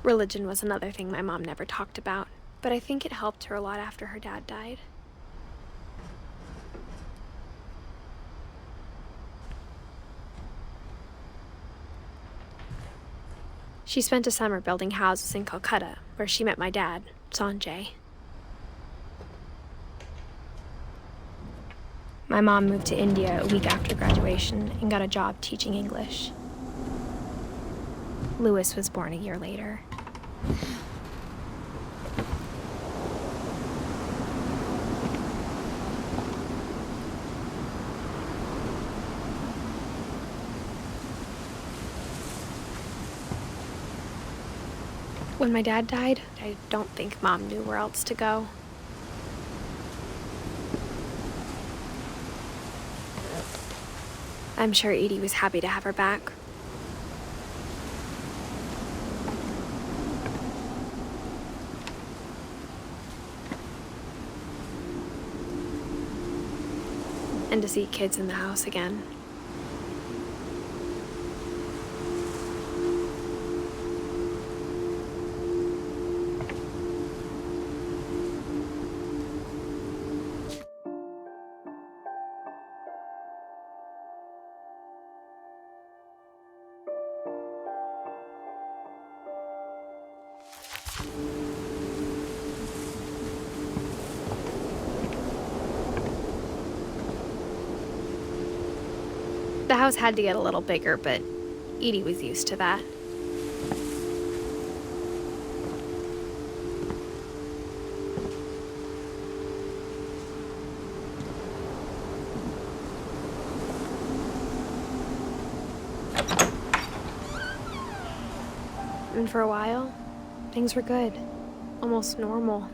Religion was another thing my mom never talked about, but I think it helped her a lot after her dad died. She spent a summer building houses in Calcutta, where she met my dad, Sanjay. My mom moved to India a week after graduation and got a job teaching English. Louis was born a year later. When my dad died, I don't think Mom knew where else to go. I'm sure Edie was happy to have her back. And to see kids in the house again. The house had to get a little bigger, but Edie was used to that. And for a while, things were good, almost normal.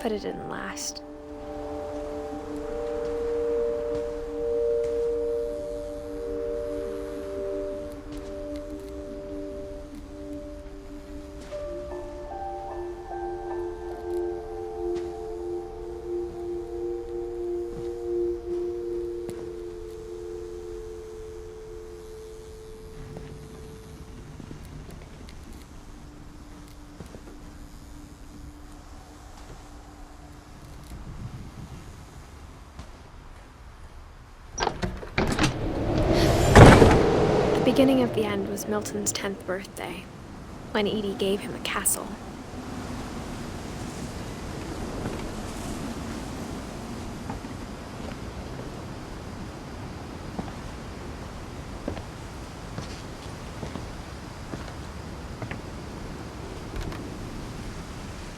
But it didn't last. The beginning of the end was Milton's 10th birthday, when Edie gave him a castle.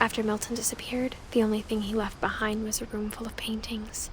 After Milton disappeared, the only thing he left behind was a room full of paintings.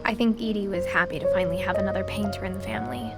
I think Edie was happy to finally have another painter in the family.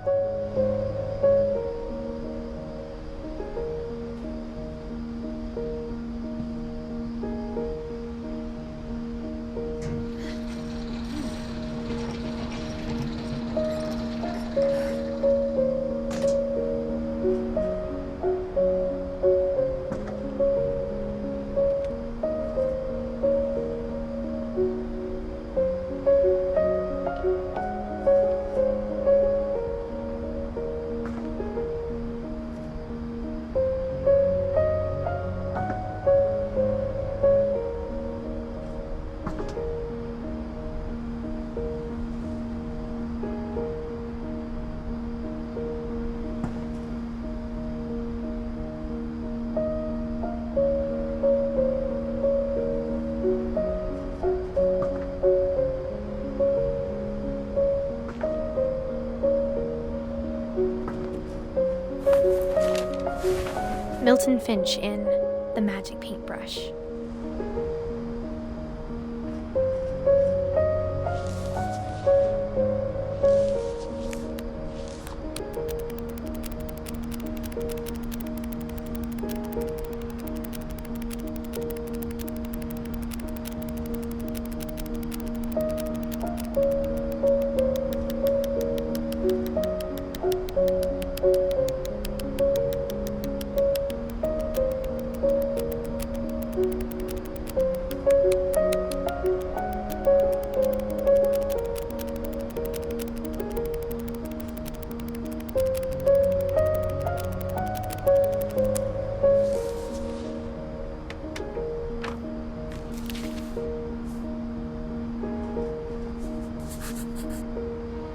Milton Finch in The Magic Paintbrush.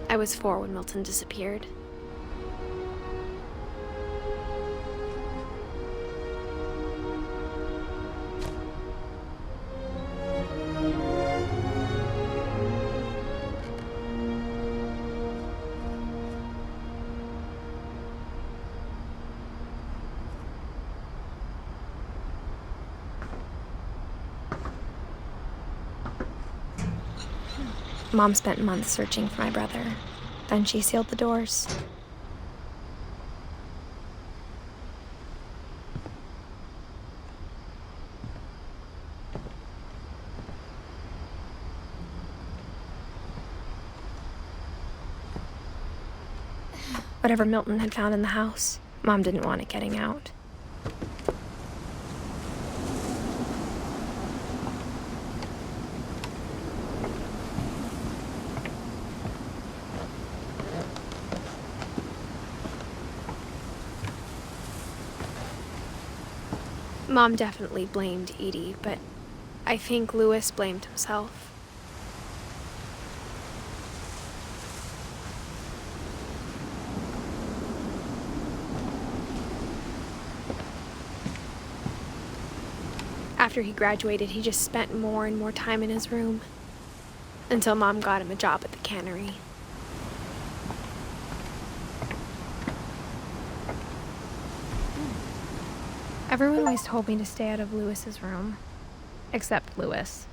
I was 4 when Milton disappeared. Mom spent months searching for my brother. Then she sealed the doors. Whatever Milton had found in the house, Mom didn't want it getting out. Mom definitely blamed Edie, but I think Louis blamed himself. After he graduated, he just spent more and more time in his room, until Mom got him a job at the cannery. Everyone always told me to stay out of Louis's room, except Louis.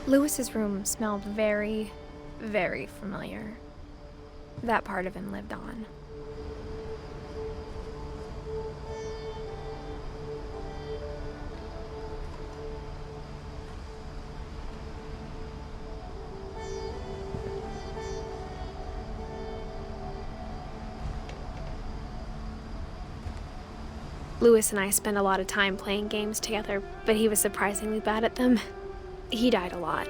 Louis's room smelled very, very familiar. That part of him lived on. Louis and I spent a lot of time playing games together, but he was surprisingly bad at them. He died a lot.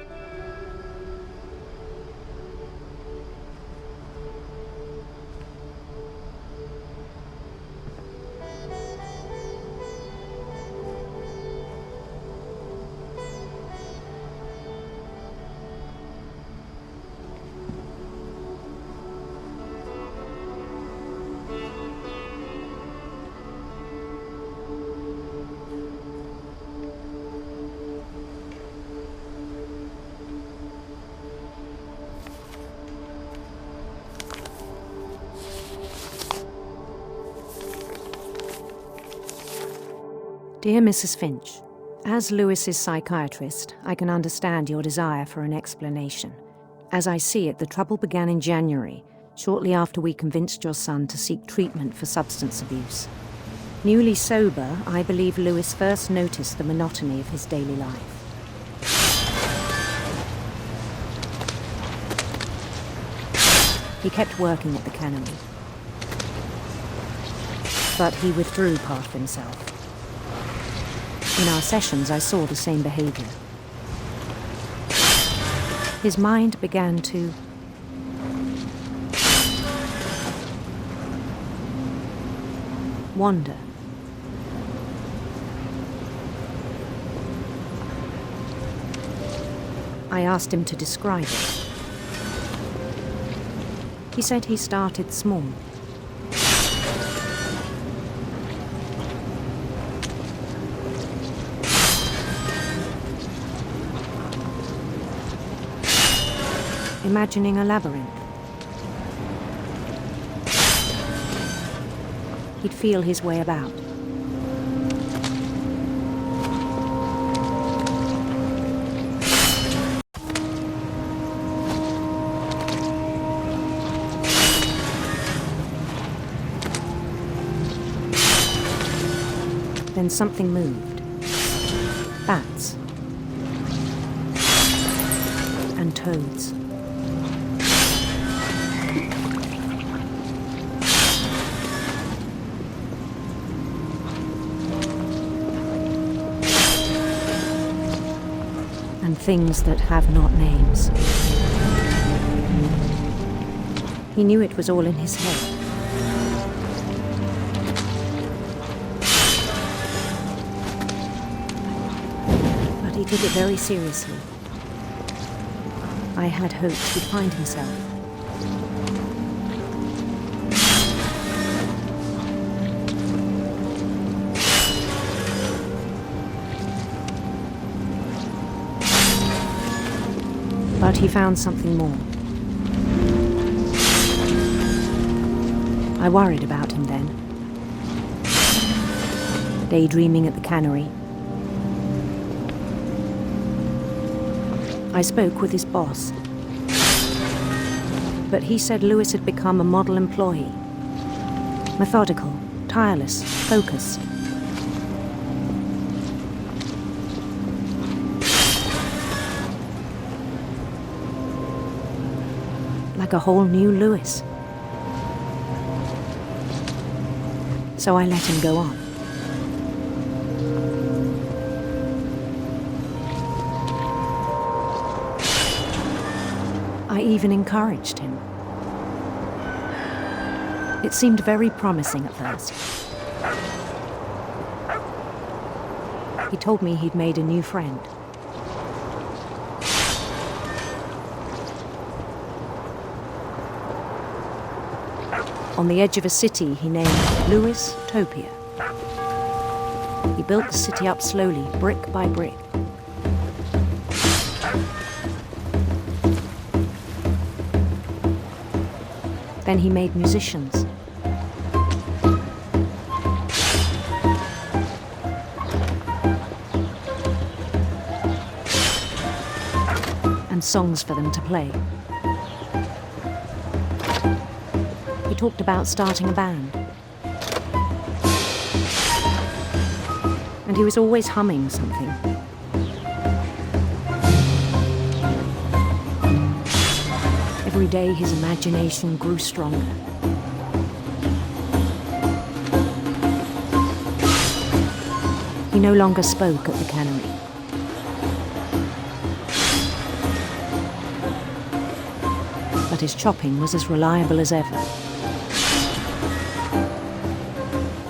Dear Mrs. Finch, as Louis's psychiatrist, I can understand your desire for an explanation. As I see it, the trouble began in January, shortly after we convinced your son to seek treatment for substance abuse. Newly sober, I believe Louis first noticed the monotony of his daily life. He kept working at the cannery. But he withdrew past himself. In our sessions, I saw the same behavior. His mind began to wander. I asked him to describe it. He said he started small. Imagining a labyrinth. He'd feel his way about. Then something moved. Bats. And toads. And things that have not names. He knew it was all in his head. But he took it very seriously. I had hoped he'd find himself. But he found something more. I worried about him then. Daydreaming at the cannery. I spoke with his boss. But he said Lewis had become a model employee. Methodical, tireless, focused. Like a whole new Lewis. So I let him go on. I even encouraged him. It seemed very promising at first. He told me he'd made a new friend. On the edge of a city he named Lewis Topia. He built the city up slowly, brick by brick. Then he made musicians. And songs for them to play. He talked about starting a band. And he was always humming something. Every day his imagination grew stronger. He no longer spoke at the cannery. But his chopping was as reliable as ever.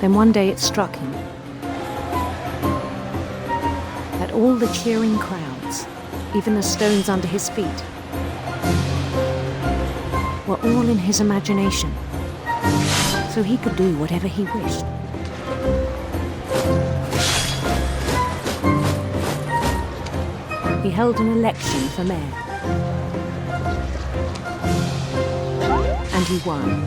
Then one day it struck him that all the cheering crowds, even the stones under his feet, were all in his imagination, so he could do whatever he wished. He held an election for mayor. And he won.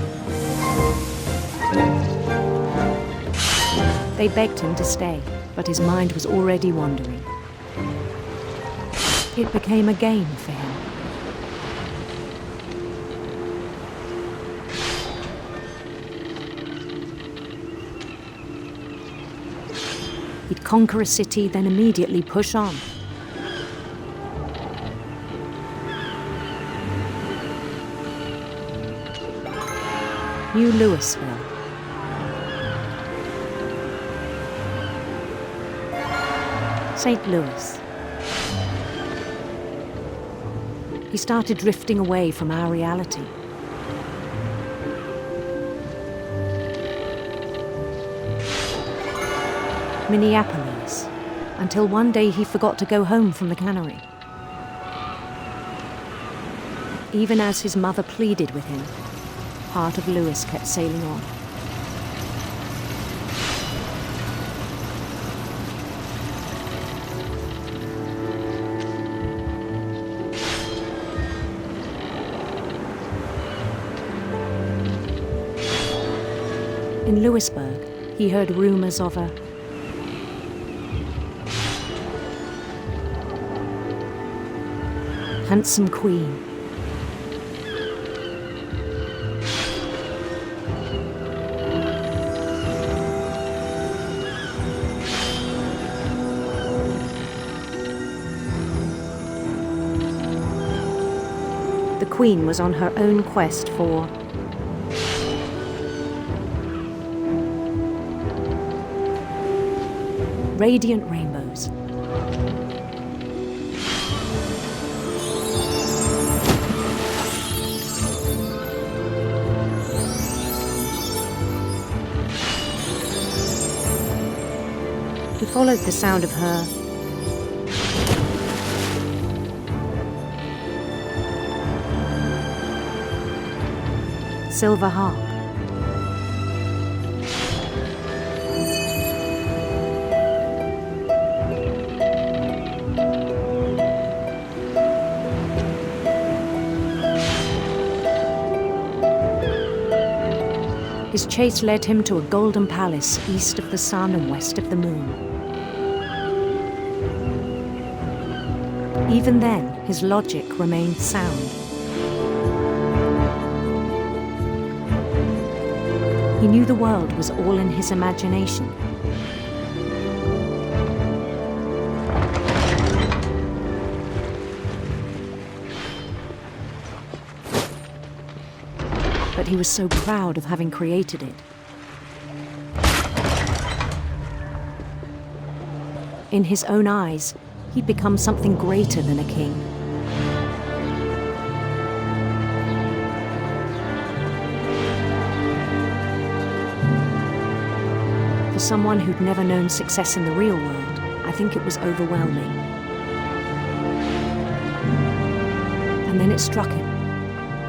They begged him to stay, but his mind was already wandering. It became a game for him. He'd conquer a city, then immediately push on. New Louisville. St. Louis. He started drifting away from our reality. Minneapolis, until one day he forgot to go home from the cannery. Even as his mother pleaded with him, part of Lewis kept sailing on. In Lewisburg, he heard rumors of a handsome queen. The queen was on her own quest for radiant rainbows. He followed the sound of her silver harp. His chase led him to a golden palace east of the sun and west of the moon. Even then, his logic remained sound. He knew the world was all in his imagination. But he was so proud of having created it. In his own eyes, he'd become something greater than a king. For someone who'd never known success in the real world, I think it was overwhelming. And then it struck him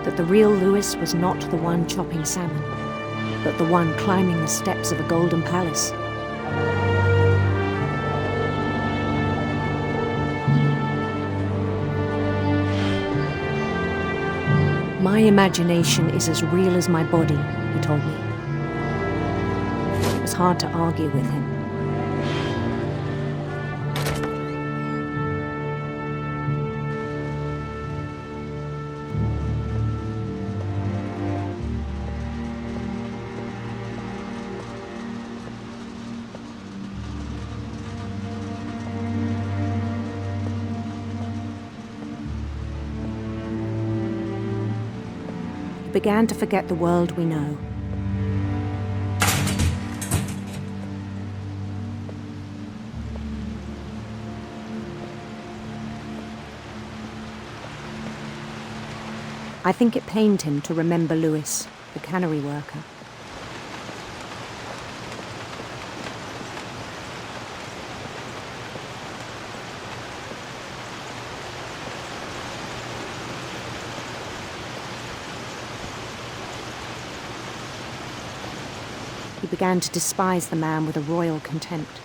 that the real Lewis was not the one chopping salmon, but the one climbing the steps of a golden palace. My imagination is as real as my body, he told me. It was hard to argue with him. Began to forget the world we know. I think it pained him to remember Lewis, the cannery worker. He began to despise the man with a royal contempt.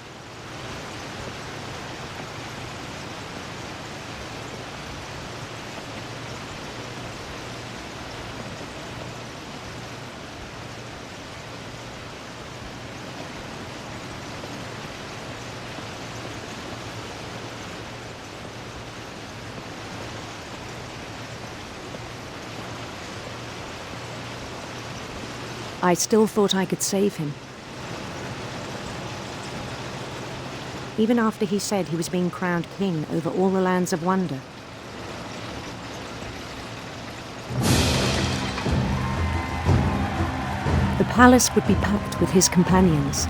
I still thought I could save him. Even after he said he was being crowned king over all the lands of wonder. The palace would be packed with his companions.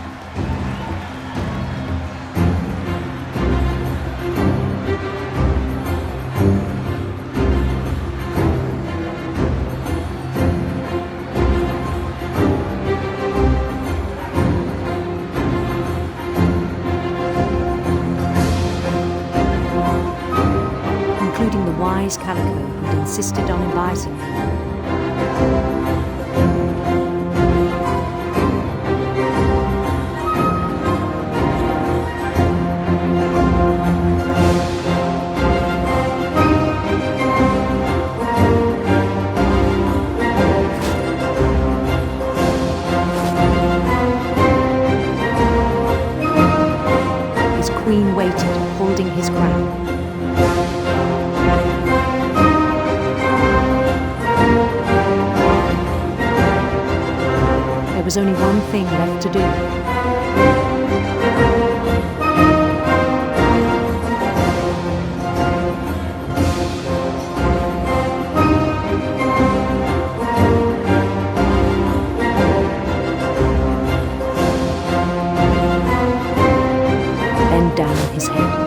Chinese calico who'd insisted on inviting him. His queen waited, holding his crown. There was only one thing left to do. Bend down his head.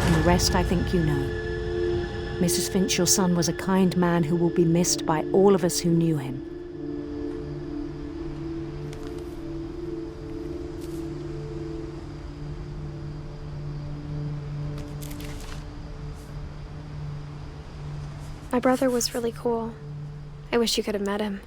And the rest I think you know. Mrs. Finch, your son was a kind man who will be missed by all of us who knew him. My brother was really cool. I wish you could have met him.